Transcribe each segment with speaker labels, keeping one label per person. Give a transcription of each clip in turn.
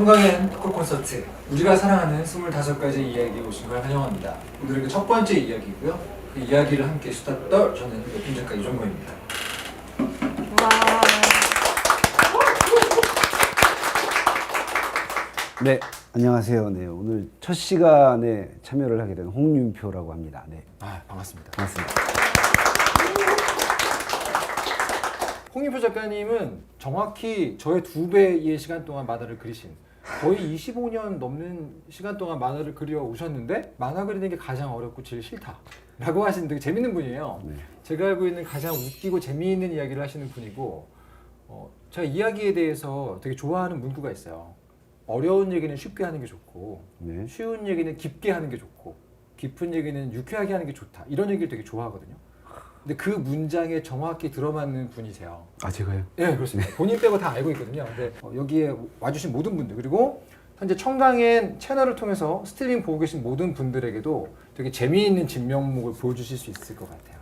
Speaker 1: 청강엔 토크 콘서트 우리가 사랑하는 25가지 이야기에 오신 걸 환영합니다. 오늘은 그 첫 번째 이야기고요. 그 이야기를 함께 수다 떨 저는 예쁜 작가 이종거입니다.
Speaker 2: 네, 안녕하세요. 네, 오늘 첫 시간에 참여를 하게 된 홍윤표라고 합니다. 네,
Speaker 1: 반갑습니다.
Speaker 2: 반갑습니다.
Speaker 1: 홍윤표 작가님은 정확히 저의 2배의 시간 동안 만화를 그리신 거의 25년 넘는 시간 동안 만화를 그려 오셨는데 만화 그리는 게 가장 어렵고 제일 싫다 라고 하시는 되게 재밌는 분이에요.
Speaker 2: 네.
Speaker 1: 제가 알고 있는 가장 웃기고 재미있는 이야기를 하시는 분이고 제가 이야기에 대해서 되게 좋아하는 문구가 있어요. 어려운 얘기는 쉽게 하는 게 좋고
Speaker 2: 네.
Speaker 1: 쉬운 얘기는 깊게 하는 게 좋고 깊은 얘기는 유쾌하게 하는 게 좋다. 이런 얘기를 되게 좋아하거든요. 근데 그 문장에 정확히 들어맞는 분이세요.
Speaker 2: 아, 제가요?
Speaker 1: 네, 그렇습니다. 본인 빼고 다 알고 있거든요. 근데 여기에 와주신 모든 분들 그리고 현재 청강엔 채널을 통해서 스트리밍 보고 계신 모든 분들에게도 되게 재미있는 진면목을 보여주실 수 있을 것 같아요.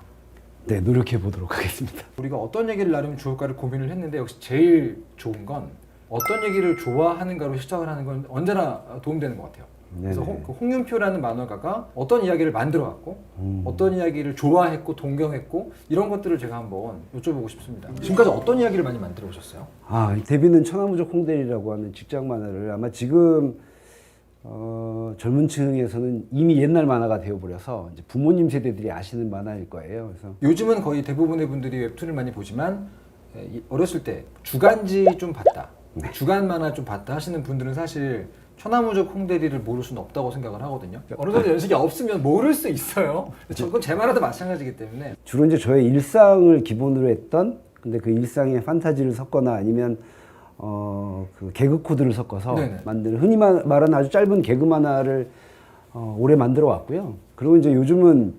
Speaker 2: 네, 노력해 보도록 하겠습니다.
Speaker 1: 우리가 어떤 얘기를 나누면 좋을까를 고민을 했는데 역시 제일 좋은 건 어떤 얘기를 좋아하는가로 시작을 하는 건 언제나 도움되는 것 같아요. 그래서 홍윤표라는 만화가가 어떤 이야기를 만들어왔고 어떤 이야기를 좋아했고 동경했고 이런 것들을 제가 한번 여쭤보고 싶습니다. 지금까지 어떤 이야기를 많이 만들어 오셨어요?
Speaker 2: 아, 데뷔는 천하무적 홍대리라고 하는 직장 만화를 아마 지금 젊은 층에서는 이미 옛날 만화가 되어버려서 이제 부모님 세대들이 아시는 만화일 거예요. 그래서
Speaker 1: 요즘은 거의 대부분의 분들이 웹툰을 많이 보지만 어렸을 때 주간지 좀 봤다, 주간 만화 좀 봤다 하시는 분들은 사실 천하무적 홍대리를 모를 수는 없다고 생각을 하거든요. 어느 정도 연식이 없으면 모를 수 있어요. 그건 제 만화도 마찬가지이기 때문에
Speaker 2: 주로 이제 저의 일상을 기본으로 했던 근데 그 일상에 판타지를 섞거나 아니면 그 개그 코드를 섞어서
Speaker 1: 네네.
Speaker 2: 만드는 흔히 말하는 아주 짧은 개그 만화를 오래 만들어 왔고요. 그리고 이제 요즘은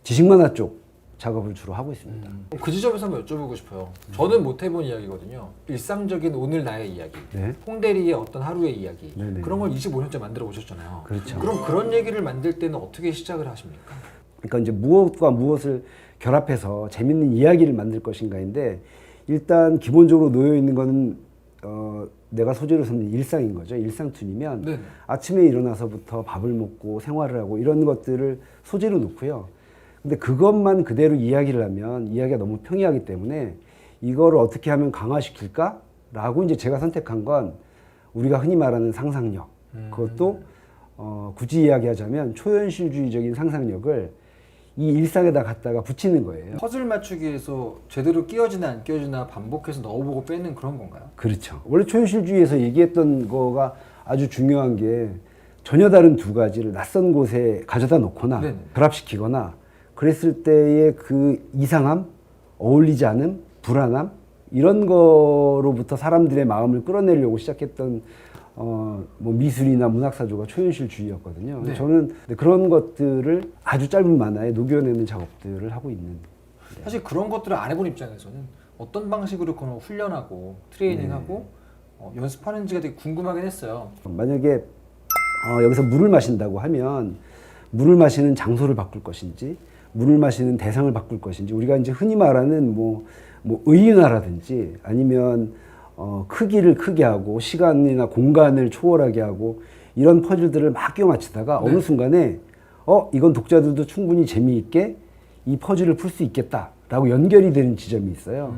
Speaker 2: 지식 만화 쪽 작업을 주로 하고 있습니다.
Speaker 1: 그 지점에서 한번 여쭤보고 싶어요. 저는 못 해본 이야기거든요. 일상적인 오늘 나의 이야기,
Speaker 2: 네.
Speaker 1: 홍대리의 어떤 하루의 이야기
Speaker 2: 네네.
Speaker 1: 그런 걸 25년째 만들어 오셨잖아요.
Speaker 2: 그렇죠.
Speaker 1: 그럼 그런 얘기를 만들 때는 어떻게 시작을 하십니까?
Speaker 2: 그러니까 이제 무엇과 무엇을 결합해서 재밌는 이야기를 만들 것인가인데 일단 기본적으로 놓여 있는 거는 내가 소재로 삼는 일상인 거죠. 일상툰이면
Speaker 1: 네네.
Speaker 2: 아침에 일어나서부터 밥을 먹고 생활을 하고 이런 것들을 소재로 놓고요. 근데 그것만 그대로 이야기를 하면 이야기가 너무 평이하기 때문에 이거를 어떻게 하면 강화시킬까라고 이제 제가 선택한 건 우리가 흔히 말하는 상상력. 그것도 굳이 이야기하자면 초현실주의적인 상상력을 이 일상에다 갖다가 붙이는 거예요.
Speaker 1: 퍼즐 맞추기에서 제대로 끼어지나 안 끼어지나 반복해서 넣어보고 빼는 그런 건가요?
Speaker 2: 그렇죠. 원래 초현실주의에서 얘기했던 거가 아주 중요한 게 전혀 다른 두 가지를 낯선 곳에 가져다 놓거나
Speaker 1: 네네.
Speaker 2: 결합시키거나 그랬을 때의 그 이상함, 어울리지 않음, 불안함 이런 거로부터 사람들의 마음을 끌어내려고 시작했던 뭐 미술이나 문학사조가 초현실주의였거든요.
Speaker 1: 네.
Speaker 2: 저는 그런 것들을 아주 짧은 만화에 녹여내는 작업들을 하고 있는.
Speaker 1: 사실 그런 것들을 안 해본 입장에서는 어떤 방식으로 그런 훈련하고 트레이닝하고 연습하는지가 되게 궁금하긴 했어요.
Speaker 2: 만약에 여기서 물을 마신다고 하면 물을 마시는 장소를 바꿀 것인지 물을 마시는 대상을 바꿀 것인지 우리가 이제 흔히 말하는 뭐 의인화라든지 아니면 크기를 크게 하고 시간이나 공간을 초월하게 하고 이런 퍼즐들을 막 끼워 맞추다가 어느 순간에 이건 독자들도 충분히 재미있게 이 퍼즐을 풀 수 있겠다라고 연결이 되는 지점이 있어요.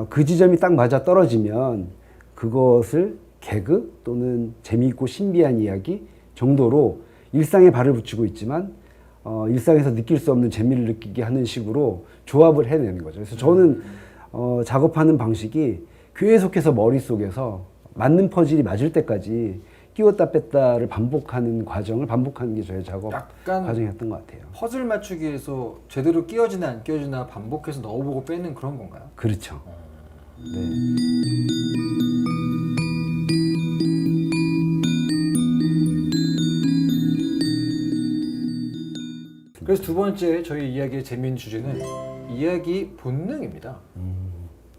Speaker 2: 그 지점이 딱 맞아 떨어지면 그것을 개그 또는 재미있고 신비한 이야기 정도로 일상에 발을 붙이고 있지만 일상에서 느낄 수 없는 재미를 느끼게 하는 식으로 조합을 해내는 거죠. 그래서 저는 작업하는 방식이 계속해서 머릿속에서 맞는 퍼즐이 맞을 때까지 끼웠다 뺐다를 반복하는 과정을 반복하는 게 저의 작업 과정이었던 것 같아요.
Speaker 1: 퍼즐 맞추기에서 제대로 끼어지나 안 끼어지나 반복해서 넣어보고 빼는 그런 건가요?
Speaker 2: 그렇죠. 네.
Speaker 1: 그래서 두 번째 저희 이야기의 재미있는 주제는 이야기 본능입니다.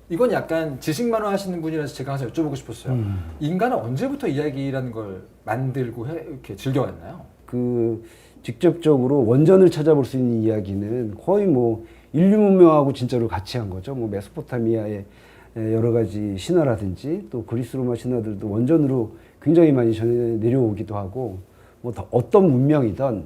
Speaker 1: 이건 약간 지식 만화 하시는 분이라서 제가 항상 여쭤보고 싶었어요. 인간은 언제부터 이야기라는 걸 만들고 이렇게 즐겨왔나요?
Speaker 2: 그 직접적으로 원전을 찾아볼 수 있는 이야기는 거의 뭐 인류 문명하고 진짜로 같이 한 거죠. 뭐 메소포타미아의 여러 가지 신화라든지 또 그리스 로마 신화들도 원전으로 굉장히 많이 전해 내려오기도 하고 뭐 어떤 문명이든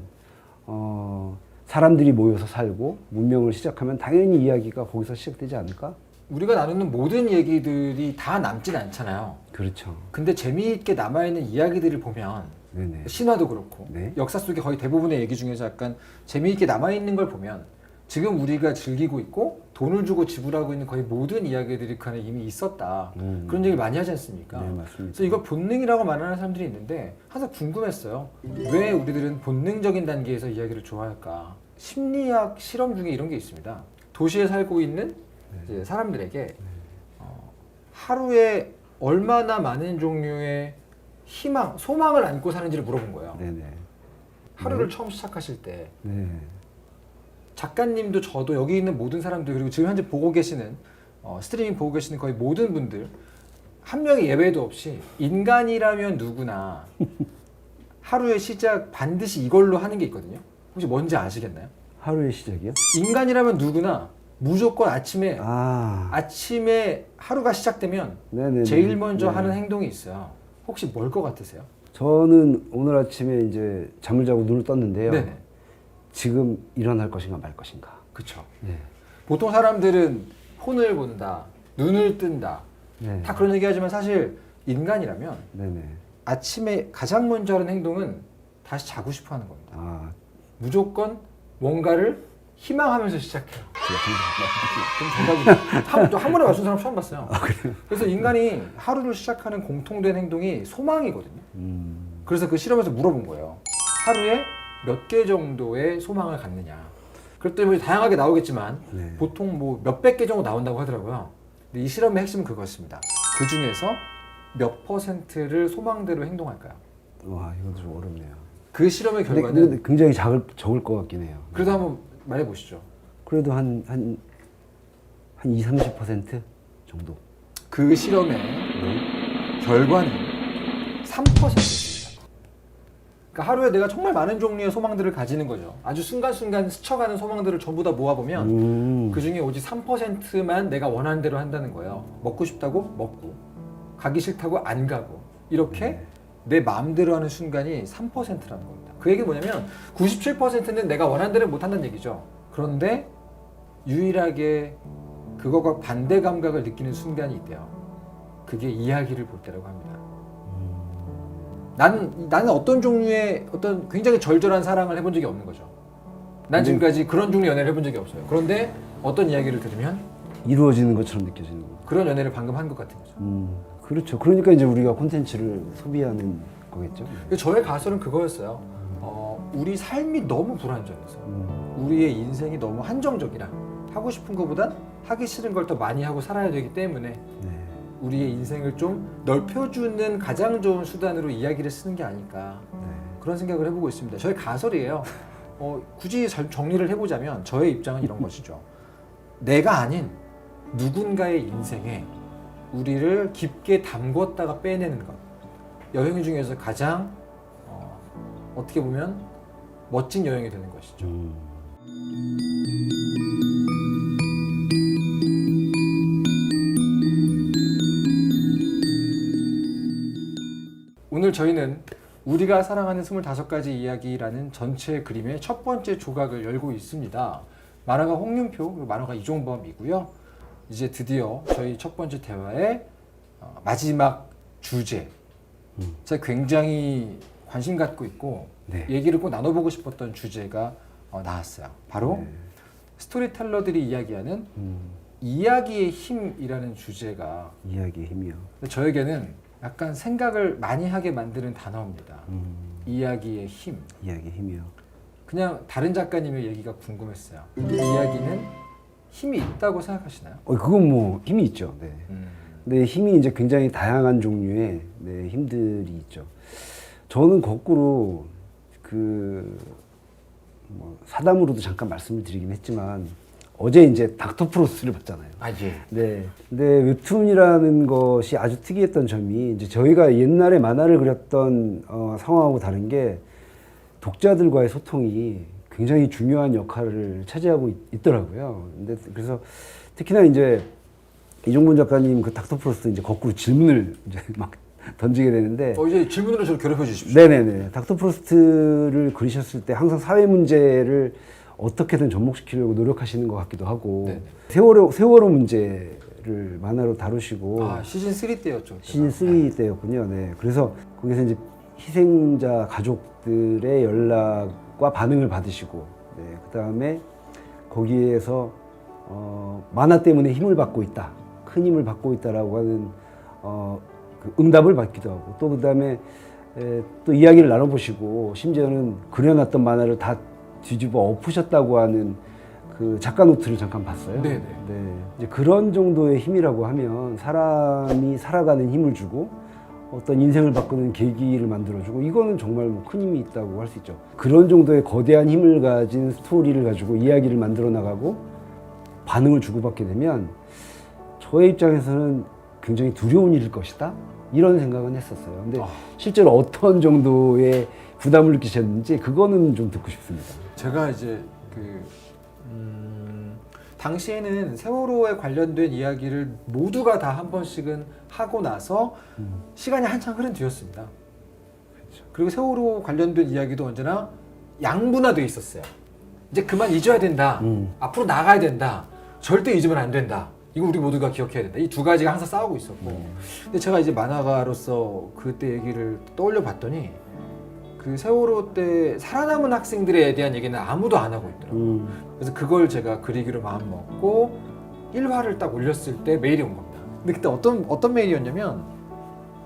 Speaker 2: 사람들이 모여서 살고 문명을 시작하면 당연히 이야기가 거기서 시작되지 않을까?
Speaker 1: 우리가 나누는 모든 얘기들이 다 남진 않잖아요.
Speaker 2: 그렇죠.
Speaker 1: 근데 재미있게 남아있는 이야기들을 보면
Speaker 2: 네네.
Speaker 1: 신화도 그렇고
Speaker 2: 네.
Speaker 1: 역사 속에 거의 대부분의 얘기 중에서 약간 재미있게 남아있는 걸 보면 지금 우리가 즐기고 있고 돈을 주고 지불하고 있는 거의 모든 이야기들이 그 안에 이미 있었다. 그런 얘기를 많이 하지 않습니까?
Speaker 2: 네, 맞습니다.
Speaker 1: 그래서 이걸 본능이라고 말하는 사람들이 있는데 항상 궁금했어요. 왜 우리들은 본능적인 단계에서 이야기를 좋아할까? 심리학 실험 중에 이런 게 있습니다. 도시에 살고 있는 이제 사람들에게 하루에 얼마나 많은 종류의 희망, 소망을 안고 사는지를 물어본 거예요.
Speaker 2: 네네.
Speaker 1: 하루를 처음 시작하실 때
Speaker 2: 네.
Speaker 1: 작가님도 저도 여기 있는 모든 사람들 그리고 지금 현재 보고 계시는 스트리밍 보고 계시는 거의 모든 분들 한 명의 예외도 없이 인간이라면 누구나 하루의 시작 반드시 이걸로 하는 게 있거든요. 혹시 뭔지 아시겠나요?
Speaker 2: 하루의 시작이요?
Speaker 1: 인간이라면 누구나 무조건 아침에
Speaker 2: 아,
Speaker 1: 아침에 하루가 시작되면
Speaker 2: 네네네.
Speaker 1: 제일 먼저
Speaker 2: 네.
Speaker 1: 하는 행동이 있어요. 혹시 뭘 것 같으세요?
Speaker 2: 저는 오늘 아침에 이제 잠을 자고 눈을 떴는데요.
Speaker 1: 네네.
Speaker 2: 지금 일어날 것인가 말 것인가.
Speaker 1: 그쵸.
Speaker 2: 네.
Speaker 1: 보통 사람들은 폰을 본다, 눈을 뜬다,
Speaker 2: 네.
Speaker 1: 다 그런 얘기 하지만 사실 인간이라면
Speaker 2: 네네.
Speaker 1: 아침에 가장 먼저 하는 행동은 다시 자고 싶어 하는 겁니다.
Speaker 2: 아,
Speaker 1: 무조건 뭔가를 희망하면서 시작해요.
Speaker 2: 제가
Speaker 1: 정답이 한 번에 맞춘 사람 처음 봤어요. 그래서 인간이 하루를 시작하는 공통된 행동이 소망이거든요. 그래서 그 실험에서 물어본 거예요. 하루에 몇 개 정도의 소망을 갖느냐. 그랬더니 뭐 다양하게 나오겠지만
Speaker 2: 네.
Speaker 1: 보통 뭐 몇백 개 정도 나온다고 하더라고요. 근데 이 실험의 핵심은 그것입니다. 그 중에서 몇 %를 소망대로 행동할까요?
Speaker 2: 와, 이것도 좀 어렵네요.
Speaker 1: 그 실험의
Speaker 2: 근데,
Speaker 1: 결과는
Speaker 2: 근데 굉장히 적을 것 같긴 해요.
Speaker 1: 그래도 한번 말해 보시죠.
Speaker 2: 그래도 한 20, 30% 정도.
Speaker 1: 그 실험의 결과는 3%였습니다. 그러니까 하루에 내가 정말 많은 종류의 소망들을 가지는 거죠. 아주 순간순간 스쳐가는 소망들을 전부 다 모아보면 그 중에 오직 3%만 내가 원하는 대로 한다는 거예요. 먹고 싶다고 먹고, 가기 싫다고 안 가고, 이렇게 내 마음대로 하는 순간이 3%라는 겁니다. 그 얘기는 뭐냐면 97%는 내가 원하는 대로 못 한다는 얘기죠. 그런데 유일하게 그거가 반대 감각을 느끼는 순간이 있대요. 그게 이야기를 볼 때라고 합니다. 나는 어떤 종류의 어떤 굉장히 절절한 사랑을 해본 적이 없는 거죠. 난 지금까지 그런 종류의 연애를 해본 적이 없어요. 그런데 어떤 이야기를 들으면
Speaker 2: 이루어지는 것처럼 느껴지는 거.
Speaker 1: 그런 연애를 방금 한 것 같은 거죠.
Speaker 2: 그렇죠. 그러니까 이제 우리가 콘텐츠를 소비하는 거겠죠.
Speaker 1: 저의 가설은 그거였어요. 우리 삶이 너무 불안정해서 우리의 인생이 너무 한정적이라 하고 싶은 것보단 하기 싫은 걸 더 많이 하고 살아야 되기 때문에
Speaker 2: 네.
Speaker 1: 우리의 인생을 좀 넓혀주는 가장 좋은 수단으로 이야기를 쓰는 게 아닐까 그런 생각을 해보고 있습니다. 저의 가설이에요. 굳이 정리를 해보자면 저의 입장은 이런 것이죠. 내가 아닌 누군가의 인생에 우리를 깊게 담궜다가 빼내는 것. 여행 중에서 가장 어떻게 보면 멋진 여행이 되는 것이죠. 오늘 저희는 우리가 사랑하는 25가지 이야기라는 전체 그림의 첫 번째 조각을 열고 있습니다. 만화가 홍윤표, 그리고 만화가 이종범이고요. 이제 드디어 저희 첫 번째 대화의 마지막 주제. 제가 굉장히 관심 갖고 있고
Speaker 2: 네.
Speaker 1: 얘기를 꼭 나눠보고 싶었던 주제가 나왔어요. 바로
Speaker 2: 네.
Speaker 1: 스토리텔러들이 이야기하는 이야기의 힘이라는 주제가
Speaker 2: 이야기의 힘이요.
Speaker 1: 저에게는 약간 생각을 많이 하게 만드는 단어입니다. 이야기의 힘.
Speaker 2: 이야기의 힘이요.
Speaker 1: 그냥 다른 작가님의 얘기가 궁금했어요. 이야기는 힘이 있다고 생각하시나요?
Speaker 2: 그건 뭐 힘이 있죠. 네. 근데 힘이 이제 굉장히 다양한 종류의 힘들이 있죠. 저는 거꾸로 뭐 사담으로도 잠깐 말씀을 드리긴 했지만 어제 이제 닥터 프로스트를 봤잖아요.
Speaker 1: 아 예.
Speaker 2: 네. 근데 웹툰이라는 것이 아주 특이했던 점이 이제 저희가 옛날에 만화를 그렸던 상황하고 다른 게 독자들과의 소통이 굉장히 중요한 역할을 차지하고 있더라고요. 근데 그래서 특히나 이제 이종범 작가님 그 닥터 프로스트 이제 거꾸로 질문을 이제 막 던지게 되는데
Speaker 1: 이제 질문으로 저를 괴롭혀 주십시오.
Speaker 2: 네네네. 닥터 프로스트를 그리셨을 때 항상 사회 문제를 어떻게든 접목시키려고 노력하시는 것 같기도 하고
Speaker 1: 네네.
Speaker 2: 세월호 문제를 만화로 다루시고
Speaker 1: 시즌 3 때였죠. 그때가.
Speaker 2: 시즌 3 때였군요. 네. 그래서 거기서 이제 희생자 가족들의 연락과 반응을 받으시고 네. 그다음에 거기에서 만화 때문에 힘을 받고 있다. 큰 힘을 받고 있다라고 하는 그 응답을 받기도 하고 또 그다음에 또 이야기를 나눠보시고 심지어는 그려놨던 만화를 다 뒤집어 엎으셨다고 하는 그 작가 노트를 잠깐 봤어요.
Speaker 1: 네네.
Speaker 2: 네. 이제 그런 정도의 힘이라고 하면 사람이 살아가는 힘을 주고 어떤 인생을 바꾸는 계기를 만들어주고 이거는 정말 뭐 큰 힘이 있다고 할 수 있죠. 그런 정도의 거대한 힘을 가진 스토리를 가지고 이야기를 만들어 나가고 반응을 주고받게 되면 저의 입장에서는 굉장히 두려운 일일 것이다. 이런 생각은 했었어요. 근데 실제로 어떤 정도의 부담을 느끼셨는지 그거는 좀 듣고 싶습니다.
Speaker 1: 제가 이제 당시에는 세월호에 관련된 이야기를 모두가 다 한 번씩은 하고 나서 시간이 한참 흐른 뒤였습니다.
Speaker 2: 그렇죠.
Speaker 1: 그리고 세월호 관련된 이야기도 언제나 양분화돼 있었어요. 이제 그만 잊어야 된다. 앞으로 나가야 된다. 절대 잊으면 안 된다. 이거 우리 모두가 기억해야 된다. 이 두 가지가 항상 싸우고 있었고. 근데 제가 이제 만화가로서 그때 얘기를 떠올려 봤더니 그 세월호 때 살아남은 학생들에 대한 얘기는 아무도 안 하고 있더라고요. 그래서 그걸 제가 그리기로 마음 먹고 1화를 딱 올렸을 때 메일이 온 겁니다. 근데 그때 어떤 메일이었냐면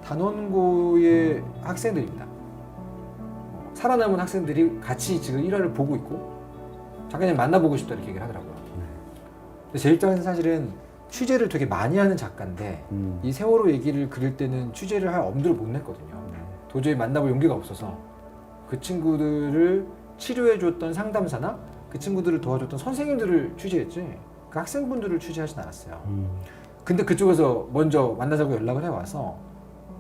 Speaker 1: 단원고의 학생들입니다. 살아남은 학생들이 같이 지금 1화를 보고 있고 작가님 만나보고 싶다 이렇게 얘기를 하더라고요. 근데 제 입장에서는 사실은 취재를 되게 많이 하는 작가인데 이 세월호 얘기를 그릴 때는 취재를 할 엄두를 못 냈거든요. 도저히 만나볼 용기가 없어서 그 친구들을 치료해줬던 상담사나 그 친구들을 도와줬던 선생님들을 취재했지 그 학생분들을 취재하진 않았어요. 근데 그쪽에서 먼저 만나자고 연락을 해와서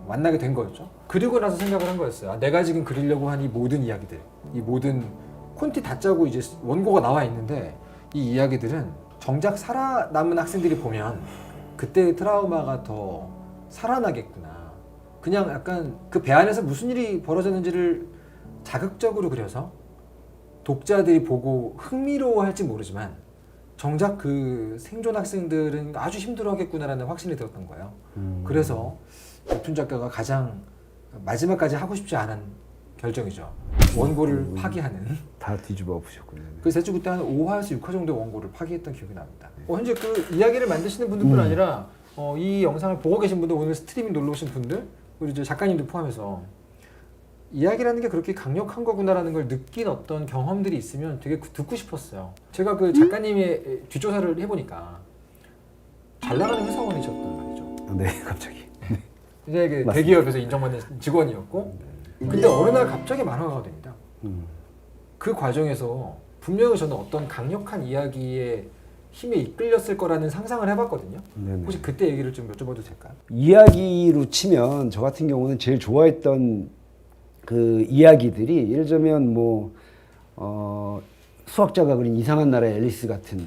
Speaker 1: 만나게 된 거였죠. 그리고 나서 생각을 한 거였어요. 내가 지금 그리려고 한 이 모든 이야기들, 이 모든 콘티 다 짜고 이제 원고가 나와 있는데 이 이야기들은 정작 살아남은 학생들이 보면 그때의 트라우마가 더 살아나겠구나. 그냥 약간 그 배 안에서 무슨 일이 벌어졌는지를 자극적으로 그려서 독자들이 보고 흥미로워할지 모르지만 정작 그 생존 학생들은 아주 힘들어하겠구나라는 확신이 들었던 거예요. 그래서 웹툰 작가가 가장 마지막까지 하고 싶지 않은 결정이죠. 원고를 파기하는.
Speaker 2: 다 뒤집어 엎으셨군요.
Speaker 1: 그래서 대충 그때 한 5화에서 6화 정도 원고를 파기했던 기억이 납니다. 현재 그 이야기를 만드시는 분들뿐 아니라 이 영상을 보고 계신 분들, 오늘 스트리밍 놀러 오신 분들, 그리고 이제 작가님들 포함해서 이야기라는 게 그렇게 강력한 거구나라는 걸 느낀 어떤 경험들이 있으면 되게 듣고 싶었어요. 제가 그 작가님의 뒷조사를 해보니까 잘 나가는 회사원이셨단 말이죠.
Speaker 2: 네, 갑자기.
Speaker 1: 이제 그 대기업에서 인정받는 직원이었고, 근데 어느 날 갑자기 만화가가 됩니다. 그 과정에서 분명히 저는 어떤 강력한 이야기의 힘에 이끌렸을 거라는 상상을 해봤거든요.
Speaker 2: 네네.
Speaker 1: 혹시 그때 얘기를 좀 여쭤봐도 될까요?
Speaker 2: 이야기로 치면 저 같은 경우는 제일 좋아했던 그 이야기들이 예를 들면 뭐 수학자가 그린 이상한 나라의 앨리스 같은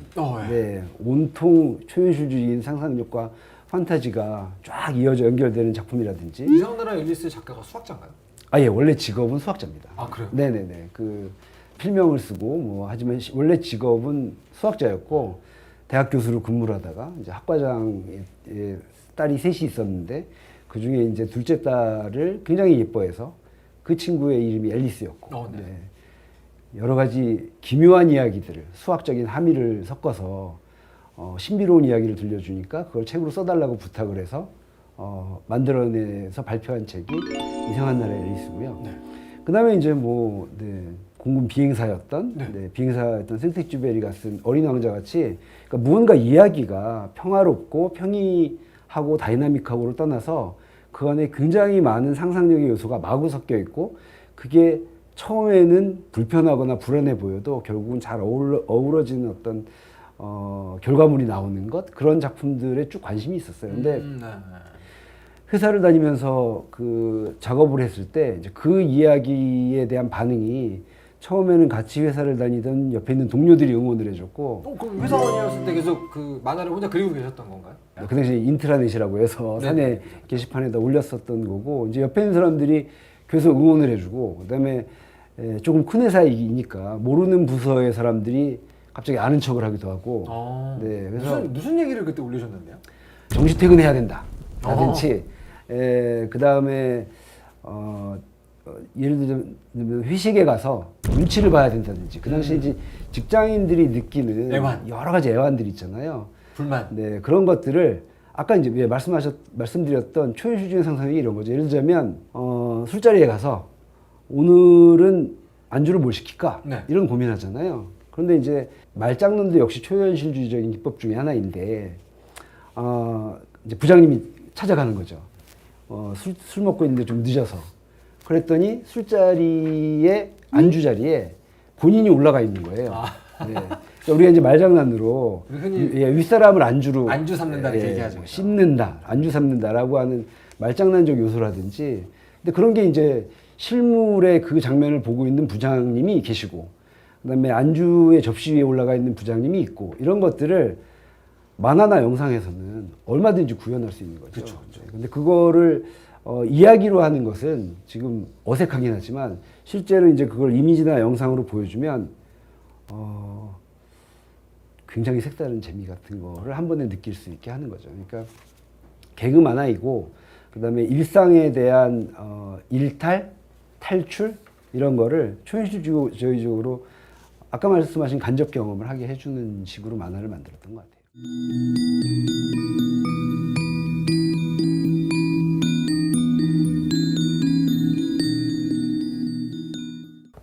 Speaker 2: 네, 온통 초현실주의인 상상력과 판타지가 쫙 이어져 연결되는 작품이라든지.
Speaker 1: 이상한 나라 앨리스 작가가 수학자인가요?
Speaker 2: 예, 원래 직업은 수학자입니다.
Speaker 1: 아, 그래요?
Speaker 2: 네네네. 그 필명을 쓰고 뭐 하지만 원래 직업은 수학자였고 대학 교수로 근무를 하다가 이제 학과장의 딸이 셋이 있었는데 그 중에 이제 둘째 딸을 굉장히 예뻐해서 그 친구의 이름이 앨리스였고
Speaker 1: 네.
Speaker 2: 네. 여러 가지 기묘한 이야기들을 수학적인 함의를 섞어서 신비로운 이야기를 들려주니까 그걸 책으로 써달라고 부탁을 해서 만들어내서 발표한 책이 이상한 나라의 앨리스고요.
Speaker 1: 네.
Speaker 2: 그 다음에 이제 뭐 공군 비행사였던
Speaker 1: 네.
Speaker 2: 비행사였던 생텍쥐베리가 쓴 어린 왕자 같이 그러니까 무언가 이야기가 평화롭고 평이하고 다이나믹하고를 떠나서 그 안에 굉장히 많은 상상력의 요소가 마구 섞여 있고 그게 처음에는 불편하거나 불안해 보여도 결국은 잘 어우러지는 어떤 결과물이 나오는 것 그런 작품들에 쭉 관심이 있었어요. 근데 회사를 다니면서 그 작업을 했을 때 이제 그 이야기에 대한 반응이 처음에는 같이 회사를 다니던 옆에 있는 동료들이 응원을 해줬고
Speaker 1: 그럼 회사원이었을 때 계속 그 만화를 혼자 그리고 계셨던 건가요?
Speaker 2: 그 당시에 인트라넷이라고 해서
Speaker 1: 네.
Speaker 2: 사내 게시판에다 올렸었던 거고 이제 옆에 있는 사람들이 계속 응원을 해주고 그다음에 조금 큰 회사이니까 모르는 부서의 사람들이 갑자기 아는 척을 하기도 하고 네, 그래서
Speaker 1: 무슨 얘기를 그때 올리셨는데요?
Speaker 2: 정시 퇴근해야 된다 라든지 그 다음에 예를 들면 회식에 가서 눈치를 봐야 된다든지 그 당시에 이제 직장인들이 느끼는
Speaker 1: 애환.
Speaker 2: 여러 가지 애환들이 있잖아요.
Speaker 1: 불만.
Speaker 2: 네, 그런 것들을 아까 이제 말씀드렸던 초현실주의 상상이 이런 거죠. 예를 들자면 술자리에 가서 오늘은 안주를 뭘 시킬까?
Speaker 1: 네.
Speaker 2: 이런 고민하잖아요. 그런데 이제 말장난도 역시 초현실주의적인 기법 중에 하나인데 이제 부장님이 찾아가는 거죠. 술 먹고 있는데 좀 늦어서. 그랬더니 술자리에 안주 자리에 본인이 올라가 있는 거예요. 네. 그러니까 우리가 이제 말장난으로
Speaker 1: 흔히
Speaker 2: 윗사람을 안주로
Speaker 1: 안주 삼는다 이렇게 얘기하죠.
Speaker 2: 씹는다, 안주 삼는다라고 하는 말장난적 요소라든지. 근데 그런 게 이제 실물의 그 장면을 보고 있는 부장님이 계시고, 그다음에 안주의 접시 위에 올라가 있는 부장님이 있고 이런 것들을 만화나 영상에서는 얼마든지 구현할 수 있는 거죠.
Speaker 1: 그렇죠.
Speaker 2: 근데 그거를 이야기로 하는 것은 지금 어색하긴 하지만 실제로 이제 그걸 이미지나 영상으로 보여주면 굉장히 색다른 재미 같은 거를 한 번에 느낄 수 있게 하는 거죠. 그러니까 개그 만화이고 그다음에 일상에 대한 일탈, 탈출 이런 거를 초현실주의적으로 아까 말씀하신 간접 경험을 하게 해주는 식으로 만화를 만들었던 것 같아요.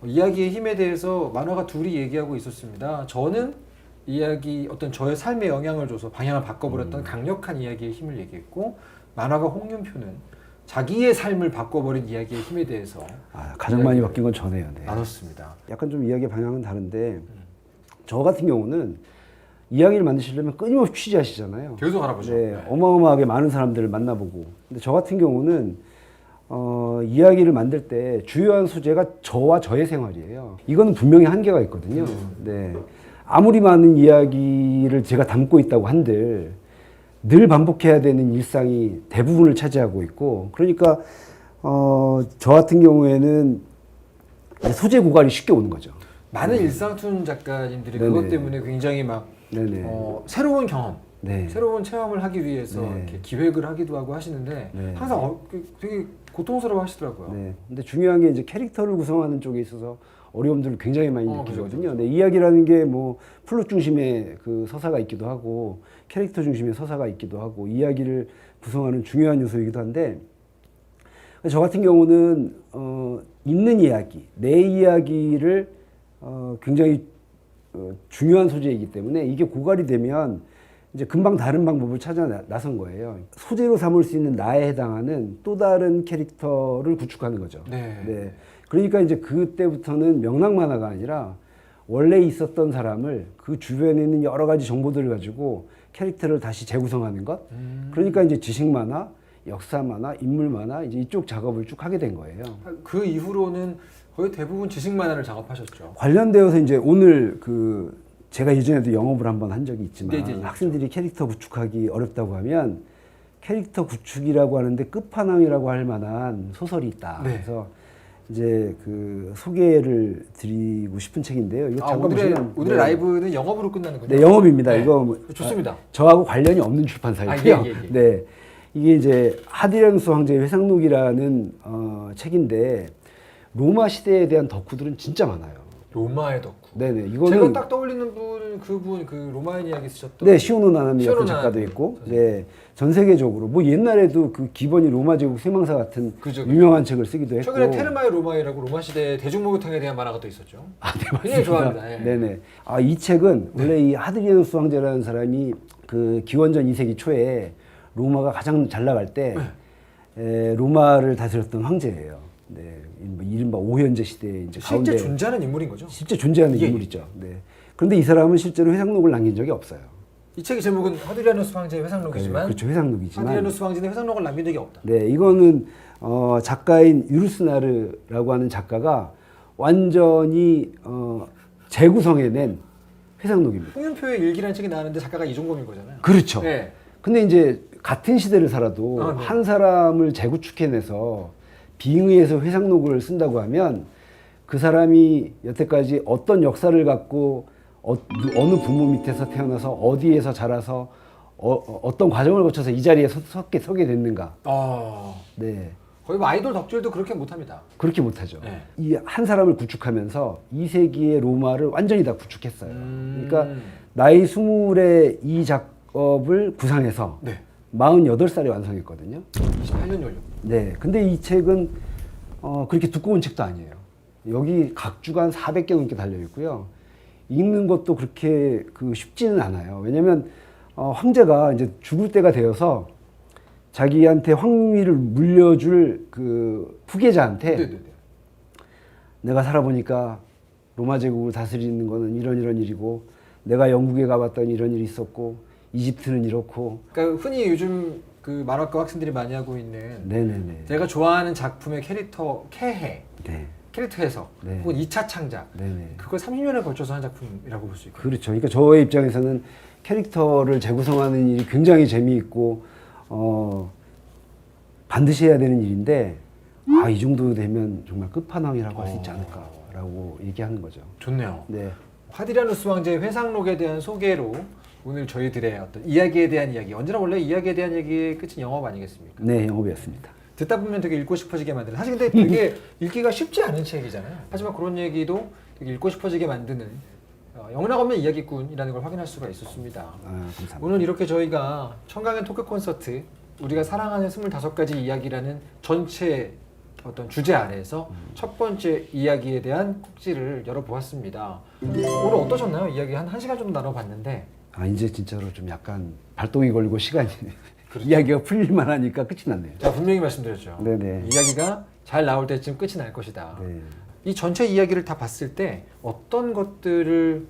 Speaker 1: 이야기의 힘에 대해서 만화가 둘이 얘기하고 있었습니다. 저는 이야기 어떤 저의 삶에 영향을 줘서 방향을 바꿔버렸던 강력한 이야기의 힘을 얘기했고 만화가 홍윤표는 자기의 삶을 바꿔버린 이야기의 힘에 대해서
Speaker 2: 가장 많이 바뀐 건 저네요. 네.
Speaker 1: 나눴습니다.
Speaker 2: 약간 좀 이야기 방향은 다른데 저 같은 경우는 이야기를 만드시려면 끊임없이 취재하시잖아요.
Speaker 1: 계속 알아보죠.
Speaker 2: 네, 어마어마하게 많은 사람들을 만나보고. 근데 저 같은 경우는 이야기를 만들 때 주요한 소재가 저와 저의 생활이에요. 이거는 분명히 한계가 있거든요. 네. 아무리 많은 이야기를 제가 담고 있다고 한들 늘 반복해야 되는 일상이 대부분을 차지하고 있고, 그러니까 저 같은 경우에는 소재 고갈이 쉽게 오는 거죠.
Speaker 1: 많은 일상툰 작가님들이
Speaker 2: 네네.
Speaker 1: 그것 때문에 굉장히 막 새로운 경험, 새로운 체험을 하기 위해서 이렇게 기획을 하기도 하고 하시는데 항상 되게 고통스러워 하시더라고요.
Speaker 2: 네. 근데 중요한 게 이제 캐릭터를 구성하는 쪽에 있어서 어려움들을 굉장히 많이 느끼거든요. 네, 이야기라는 게 뭐 플롯 중심의 그 서사가 있기도 하고 캐릭터 중심의 서사가 있기도 하고 이야기를 구성하는 중요한 요소이기도 한데 저 같은 경우는 있는 이야기, 내 이야기를 굉장히 중요한 소재이기 때문에 이게 고갈이 되면 이제 금방 다른 방법을 찾아 나선 거예요. 소재로 삼을 수 있는 나에 해당하는 또 다른 캐릭터를 구축하는 거죠. 네. 그러니까 이제 그때부터는 명랑 만화가 아니라 원래 있었던 사람을 그 주변에 있는 여러 가지 정보들을 가지고 캐릭터를 다시 재구성하는 것. 그러니까 이제 지식 만화, 역사 만화, 인물 만화 이제 이쪽 작업을 쭉 하게 된 거예요.
Speaker 1: 그 이후로는 거의 대부분 지식 만화를 작업하셨죠.
Speaker 2: 관련되어서 이제 오늘 제가 예전에도 영업을 한번 한 적이 있지만
Speaker 1: 네네.
Speaker 2: 학생들이 캐릭터 구축하기 어렵다고 하면 캐릭터 구축이라고 하는데 끝판왕이라고 할 만한 소설이 있다. 그래서 이제 그 소개를 드리고 싶은 책인데요. 이거 잠깐 보시면
Speaker 1: 오늘의 라이브는 영업으로 끝나는군요.
Speaker 2: 네, 영업입니다. 이거
Speaker 1: 좋습니다.
Speaker 2: 저하고 관련이 없는 출판사이고요. 네, 이게 이제 하디랑스 황제의 회상록이라는 책인데 로마 시대에 대한 덕후들은 진짜 많아요.
Speaker 1: 로마의 덕후.
Speaker 2: 네네. 이거는
Speaker 1: 제가 딱 떠올리는 분은 그 로마인 이야기 쓰셨던.
Speaker 2: 네, 시오노 나나미 같은 작가도 있고, 네, 전 세계적으로 뭐 옛날에도 그 기본이 로마 제국 쇠망사 같은 유명한 책을 쓰기도 했고.
Speaker 1: 최근에 테르마의 로마이라고 로마 시대 대중목욕탕에 대한 만화가 또 있었죠.
Speaker 2: 네, 맞습니다.
Speaker 1: 굉장히 좋아합니다.
Speaker 2: 네네. 이 책은 원래 이 하드리아누스 황제라는 사람이 그 기원전 2세기 초에 로마가 가장 잘 나갈 때 로마를 다스렸던 황제예요. 네, 이른바 오현제 시대에 이제
Speaker 1: 실제
Speaker 2: 가운데
Speaker 1: 존재하는 인물인 거죠?
Speaker 2: 실제 존재하는 인물이죠. 네. 그런데 이 사람은 실제로 회상록을 남긴 적이 없어요.
Speaker 1: 이 책의 제목은 하드리아누스 황제의 회상록이지만,
Speaker 2: 그렇죠, 회상록이지만
Speaker 1: 하드리아누스 황제는 회상록을 남긴 적이 없다.
Speaker 2: 네, 이거는 작가인 유르스나르라고 하는 작가가 완전히 재구성해낸 회상록입니다.
Speaker 1: 홍윤표의 일기라는 책이 나왔는데 작가가 이종범인 거잖아요.
Speaker 2: 그렇죠.
Speaker 1: 네.
Speaker 2: 근데 이제 같은 시대를 살아도
Speaker 1: 네.
Speaker 2: 한 사람을 재구축해내서 빙의해서 회상록을 쓴다고 하면 그 사람이 여태까지 어떤 역사를 갖고 어느 부모 밑에서 태어나서 어디에서 자라서 어떤 과정을 거쳐서 이 자리에 서게 됐는가. 네.
Speaker 1: 거의 뭐 아이돌 덕질도 그렇게 못합니다.
Speaker 2: 그렇게 못하죠.
Speaker 1: 네.
Speaker 2: 이 한 사람을 구축하면서 2세기의 로마를 완전히 다 구축했어요. 그러니까 나이 20에 이 작업을 구상해서
Speaker 1: 네.
Speaker 2: 48살에 완성했거든요.
Speaker 1: 28년 연령.
Speaker 2: 네. 근데 이 책은 그렇게 두꺼운 책도 아니에요. 여기 각 주간 400개 넘게 달려 있고요. 읽는 것도 그렇게 쉽지는 않아요. 왜냐면 황제가 이제 죽을 때가 되어서 자기한테 황위를 물려줄 그 후계자한테
Speaker 1: 네네네.
Speaker 2: 내가 살아보니까 로마 제국을 다스리는 거는 이런 일이고 내가 영국에 가봤더니 이런 일이 있었고 이집트는 이렇고.
Speaker 1: 그러니까 흔히 요즘 그 만화가 학생들이 많이 하고 있는
Speaker 2: 네네네.
Speaker 1: 제가 좋아하는 작품의 캐릭터 캐해,
Speaker 2: 네.
Speaker 1: 캐릭터 해석,
Speaker 2: 네.
Speaker 1: 혹은 2차 창작,
Speaker 2: 네네.
Speaker 1: 그걸 30년에 걸쳐서 한 작품이라고 볼 수 있고.
Speaker 2: 그렇죠. 그러니까 저의 입장에서는 캐릭터를 재구성하는 일이 굉장히 재미있고 반드시 해야 되는 일인데 이 정도 되면 정말 끝판왕이라고 할 수 있지 않을까라고 얘기하는 거죠.
Speaker 1: 좋네요.
Speaker 2: 네.
Speaker 1: 하디라누스 왕제의 회상록에 대한 소개로 오늘 저희들의 어떤 이야기에 대한 이야기, 언제나 원래 이야기에 대한 얘기의 끝은 영업 아니겠습니까?
Speaker 2: 네, 영업이었습니다.
Speaker 1: 듣다 보면 되게 읽고 싶어지게 만드는, 사실 근데 되게 읽기가 쉽지 않은 책이잖아요. 하지만 그런 얘기도 되게 읽고 싶어지게 만드는 영락없는 이야기꾼이라는 걸 확인할 수가 있었습니다.
Speaker 2: 감사합니다.
Speaker 1: 오늘 이렇게 저희가 청강의 토크 콘서트 우리가 사랑하는 25가지 이야기라는 전체 어떤 주제 아래에서 첫 번째 이야기에 대한 꼭지를 열어보았습니다. 오늘 어떠셨나요? 이야기 한 1시간 정도 나눠봤는데
Speaker 2: 이제 진짜로 좀 약간 발동이 걸리고 시간이 이야기가 풀릴만 하니까 끝이 났네요.
Speaker 1: 제가 분명히 말씀드렸죠.
Speaker 2: 네네.
Speaker 1: 이야기가 잘 나올 때쯤 끝이 날 것이다.
Speaker 2: 네.
Speaker 1: 이 전체 이야기를 다 봤을 때 어떤 것들을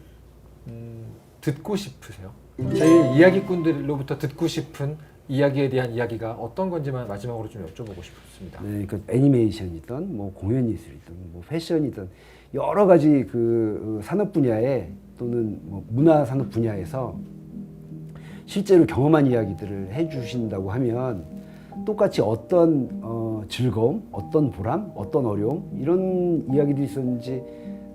Speaker 1: 듣고 싶으세요? 제일 이야기꾼들로부터 듣고 싶은 이야기에 대한 이야기가 어떤 건지만 마지막으로 좀 여쭤보고 싶습니다.
Speaker 2: 네, 그러니까 애니메이션이든 뭐 공연 예술이든 뭐 패션이든 여러 가지 그 산업 분야에 또는 뭐 문화 산업 분야에서 실제로 경험한 이야기들을 해주신다고 하면 똑같이 어떤 즐거움, 어떤 보람, 어떤 어려움 이런 이야기들이 있었는지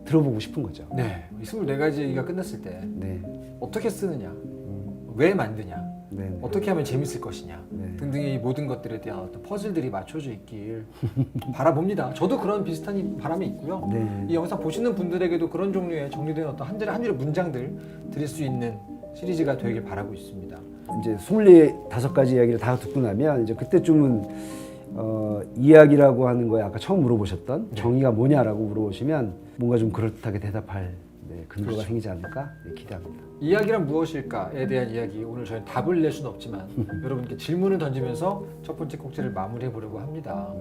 Speaker 2: 들어보고 싶은 거죠.
Speaker 1: 네, 24가지가 끝났을 때
Speaker 2: 네,
Speaker 1: 어떻게 쓰느냐, 왜 만드냐,
Speaker 2: 네,
Speaker 1: 어떻게 하면 재밌을 것이냐
Speaker 2: 네.
Speaker 1: 등등의 모든 것들에 대한 어떤 퍼즐들이 맞춰져 있길 바라봅니다. 저도 그런 비슷한 바람이 있고요.
Speaker 2: 네.
Speaker 1: 이 영상 보시는 분들에게도 그런 종류의 정리된 어떤 한 줄의 문장들 드릴 수 있는 시리즈가 되길 바라고 있습니다.
Speaker 2: 이제 25가지 이야기를 다 듣고 나면 이제 그때쯤은 이야기라고 하는 거에 아까 처음 물어보셨던 정의가 뭐냐라고 물어보시면 뭔가 좀 그럴듯하게 대답할 근거가
Speaker 1: 그렇죠.
Speaker 2: 생기지 않을까 기대합니다.
Speaker 1: 이야기란 무엇일까에 대한 이야기, 오늘 저희는 답을 낼 수는 없지만 여러분께 질문을 던지면서 첫 번째 꼭지를 마무리해 보려고 합니다.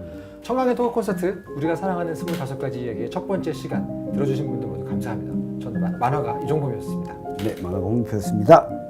Speaker 1: 청강의 토크 콘서트 우리가 사랑하는 25가지 이야기의 첫 번째 시간 들어주신 분들 모두 감사합니다. 저는 만화가 이종범이었습니다.
Speaker 2: 네, 만화가 홍표였습니다.